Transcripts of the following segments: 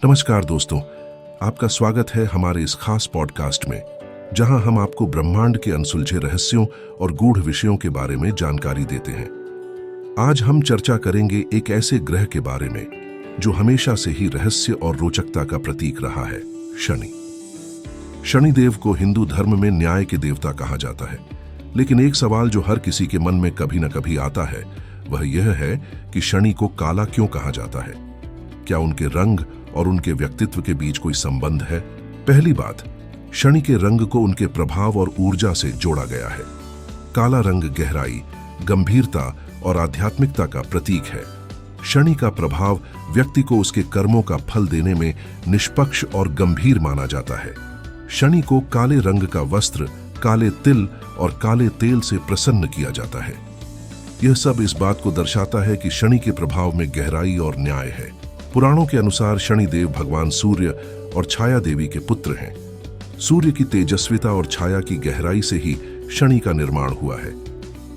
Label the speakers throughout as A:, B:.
A: नमस्कार दोस्तों, आपका स्वागत है हमारे इस खास पॉडकास्ट में, जहां हम आपको ब्रह्मांड के अनसुलझे रहस्यों और गूढ़ विषयों के बारे में जानकारी देते हैं। आज हम चर्चा करेंगे एक ऐसे ग्रह के बारे में जो हमेशा से ही रहस्य और रोचकता का प्रतीक रहा है, शनि। शनिदेव को हिंदू धर्म में न्याय के देवता कहा जाता है, लेकिन एक सवाल जो हर किसी के मन में कभी न कभी आता है वह यह है कि शनि को काला क्यों कहा जाता है। क्या उनके रंग और उनके व्यक्तित्व के बीच कोई संबंध है? पहली बात, शनि के रंग को उनके प्रभाव और ऊर्जा से जोड़ा गया है। काला रंग गहराई, गंभीरता और आध्यात्मिकता का प्रतीक है। शनि का प्रभाव व्यक्ति को उसके कर्मों का फल देने में निष्पक्ष और गंभीर माना जाता है। शनि को काले रंग का वस्त्र, काले तिल और काले तेल से प्रसन्न किया जाता है। यह सब इस बात को दर्शाता है कि शनि के प्रभाव में गहराई और न्याय है। पुराणों के अनुसार शनिदेव भगवान सूर्य और छाया देवी के पुत्र हैं। सूर्य की तेजस्विता और छाया की गहराई से ही शनि का निर्माण हुआ है।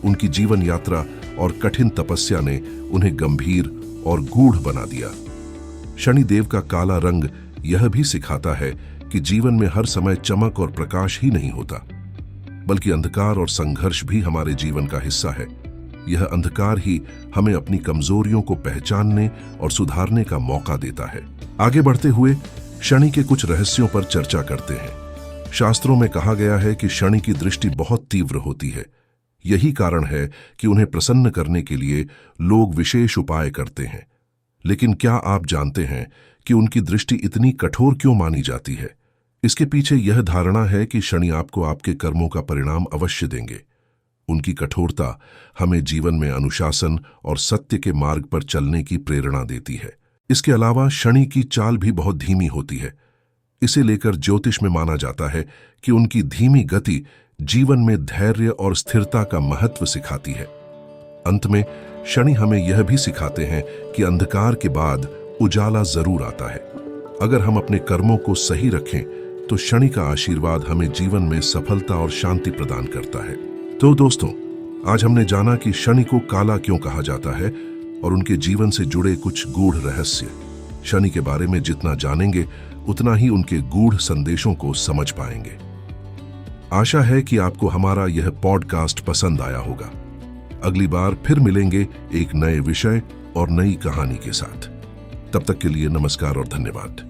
A: उनकी जीवन यात्रा और कठिन तपस्या ने उन्हें गंभीर और गूढ़ बना दिया। शनिदेव का काला रंग यह भी सिखाता है कि जीवन में हर समय चमक और प्रकाश ही नहीं होता, बल्कि अंधकार और संघर्ष भी हमारे जीवन का हिस्सा है। यह अंधकार ही हमें अपनी कमजोरियों को पहचानने और सुधारने का मौका देता है। आगे बढ़ते हुए शनि के कुछ रहस्यों पर चर्चा करते हैं। शास्त्रों में कहा गया है कि शनि की दृष्टि बहुत तीव्र होती है। यही कारण है कि उन्हें प्रसन्न करने के लिए लोग विशेष उपाय करते हैं। लेकिन क्या आप जानते हैं कि उनकी दृष्टि इतनी कठोर क्यों मानी जाती है? इसके पीछे यह धारणा है कि शनि आपको आपके कर्मों का परिणाम अवश्य देंगे। उनकी कठोरता हमें जीवन में अनुशासन और सत्य के मार्ग पर चलने की प्रेरणा देती है। इसके अलावा शनि की चाल भी बहुत धीमी होती है। इसे लेकर ज्योतिष में माना जाता है कि उनकी धीमी गति जीवन में धैर्य और स्थिरता का महत्व सिखाती है। अंत में शनि हमें यह भी सिखाते हैं कि अंधकार के बाद उजाला जरूर आता है। अगर हम अपने कर्मों को सही रखें तो शनि का आशीर्वाद हमें जीवन में सफलता और शांति प्रदान करता है। तो दोस्तों, आज हमने जाना कि शनि को काला क्यों कहा जाता है और उनके जीवन से जुड़े कुछ गूढ़ रहस्य। शनि के बारे में जितना जानेंगे उतना ही उनके गूढ़ संदेशों को समझ पाएंगे। आशा है कि आपको हमारा यह पॉडकास्ट पसंद आया होगा। अगली बार फिर मिलेंगे एक नए विषय और नई कहानी के साथ। तब तक के लिए नमस्कार और धन्यवाद।